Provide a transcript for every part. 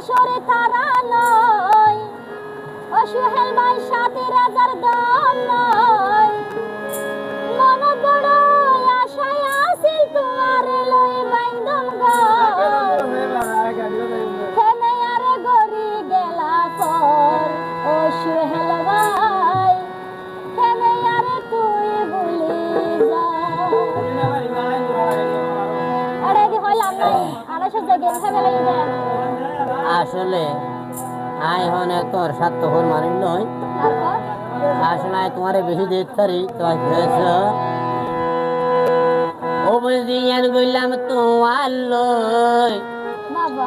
সরে তারা নয়, ও সোহেল ভাই ৭,০০০ দাম নয়। মন বড় আশায় আছিল তোমার লই বাইন্দম ঘর, হেনে আর গড়ি গেলা পর ও সোহেল ভাই, হেনে আর তুই ভুলি যা। আরে কি হইলাম নাই আড়াইশো জায়গায় ফেলে লাগে। আসলে আয় হনে তোর সাত তখন মানি নয়, তারপর আসলে আয় তোমারে বেশি দেখতারি তো হয়েছ ও বুঝি ইয়ান গইলাম তোমার লই বাবা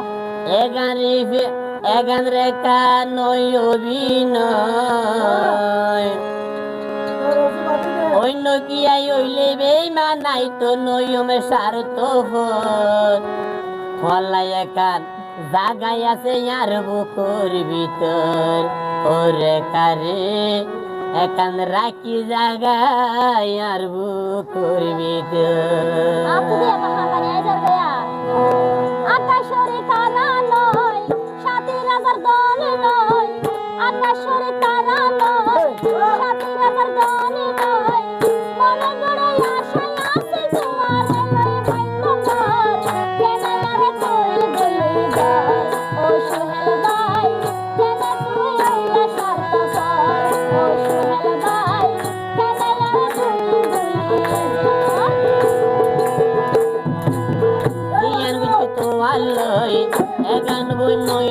এগান রেখা নই অভিনয় অন্য কি আই হইলে বেইমান নাই তো নইমে স্বার্থ ফলাই একান জাগাই আছে আর বুকুর ভিতর ওরে কারে একান রাখি জাগাই আর বুকুর ভিতর। আপু দিয়া মাহামারি আইজার গয়া আকাশরে তারা নয়, ৭,০০০ দল নয়। আকাশরে তারা নয়, ৭,০০০ দল নয়। মন বড় আশায় আছে তোমার লই বাইন্দম ঘর, কেন আর তুই ভুলি যার ও সোহেল ভাই, কেন তুই হইলা স্বার্থপর ও সোহেল ভাই, কেন আর তুই ভুলি যার। ইয়ান বুঝি তোমার লই এগান বই নই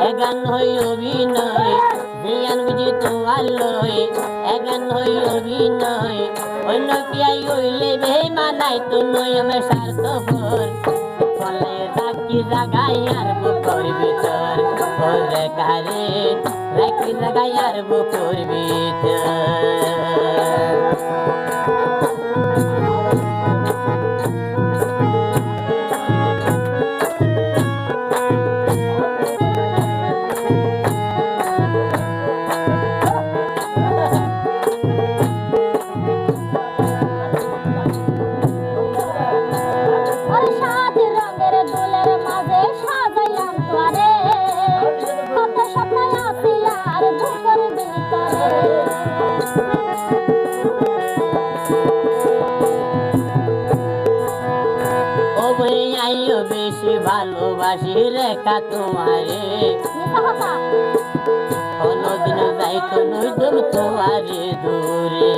এগান হই অভিনয়, ইয়ান বুঝি তোমার লই এগান হই অভিনয় অন্য কি আই হইলে বেইমান নাই তো নই আমার স্বার্থপর ফলে রাখি জাগাই আর বুকুর ভিতর ওরে কারে রাখি জাগাই আর বুকুর ভিতর। ওরে ৭ রঙের দুলের মাঝে সাজাইলাম তোরে, কত স্বপ্ন আছিল আর বুকের ভিতরে। ও বই আইও বেশি ভালোবাসি রেখা তোমারে, মিছা কথা। কোনদিন যাইতো নইদম তোমারে দূরে।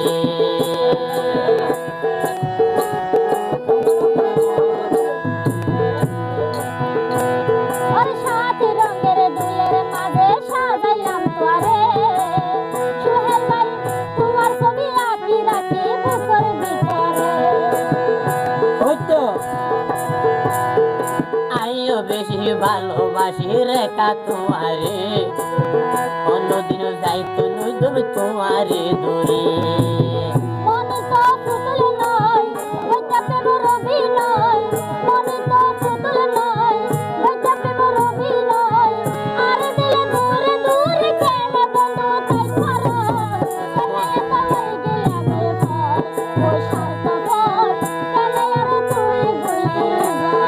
ওরে ৭ রঙের দুলের মাঝে সাজাইলাম তোরে, সোহেল ভাই তোমার ছবি আঁকি রাখি বুকের ভিতরে। হইতো আইও বেশি ভালোবাসি রেখা তোমারে, কোনদিন যাইতো নইদম তোমারে দূরে। মনে তো পুতুল নয়, ওইটা প্রেমের অভিনয়। মনে তো পুতুল নয়, ওইটা প্রেমের অভিনয়। আর দিলে দূরে দূরে কেন বন্ধু তাই করো, কেন এত হয়ে গেলে বেফর ও স্বার্থপর, কেন আর তুই ভুলে যা।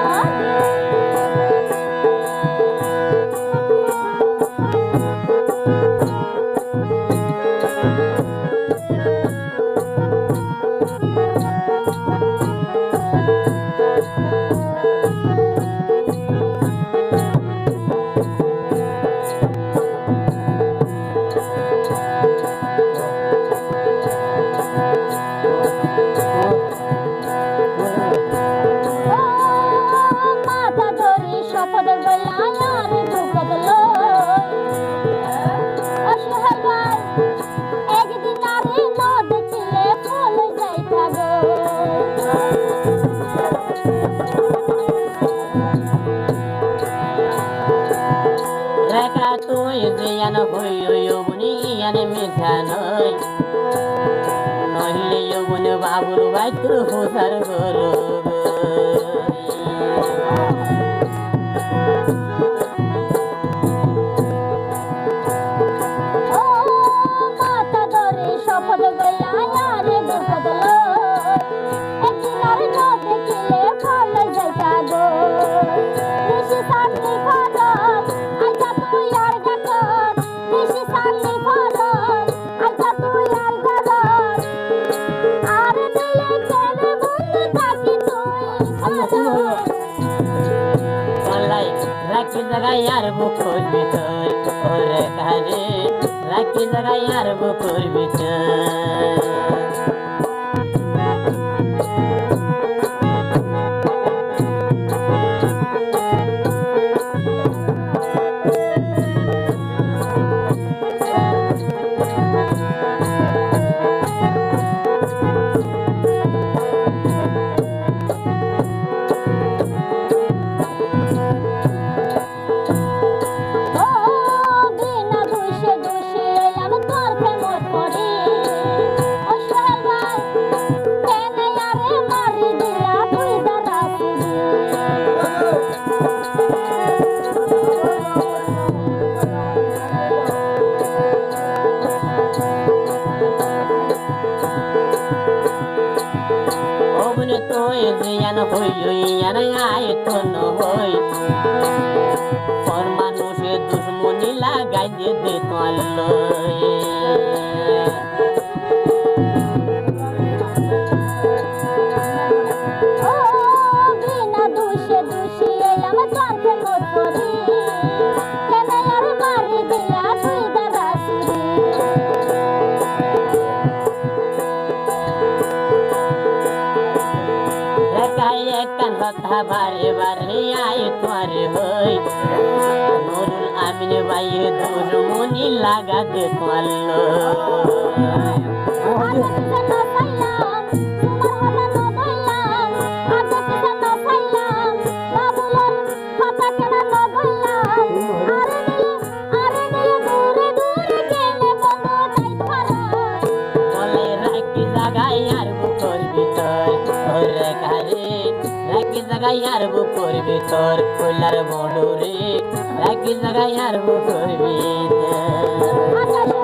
মাথা ধরি শপথ গলায় আর বুকত লই, অসহায় ভাই একদিন আরে না দেখিলে ফুল যাইতা গো। রেখা তুই জিয়ান হইও বুনি ইয়ান মিঠা নয়, নহিলে যৌবন বাবুর বাইতুর হুসার গরু। ও মাথা ধরি শপথ গলায় আর বুকত লই, একদিন আরে না দেখিলে ফুল যাইতা গো। নিশি সামনে খদর রাখি জায়গায় আর বুকুর ভিতর ওরে কারে রাখি জায়গায় আর বুকুর ভিতর ও বিনা দুষে দুষে আমি তোর প্রেমে পড়ি ও সোহেল ভাই কেনে আরে মারি দিলা তুই দারাসি ওবনে তোই জিয়ান হই ইয়ান আয় তো নই পর মানুষে দুশ্মনী লাগাই দিয়ে দে তোয়াল্লই ও বিনা দুষে দুষে আমি তোর প্রেমে পড়ি কেনে আরে মারি দিলা তুই দারাসি একাই একান কথা বারে বারে আয় তোর হই নুরুল আমিন ভাই দুশ্মনী লাগা দে তোয়াল্লই বলে রাখি জাগাই আর বুকুর ভিতর ওরে কারে রাখি জাগাই আর বুকুর ভিতর কইলার বড়রে রাখি জাগাই আর বুকুর ভিতর আকাশ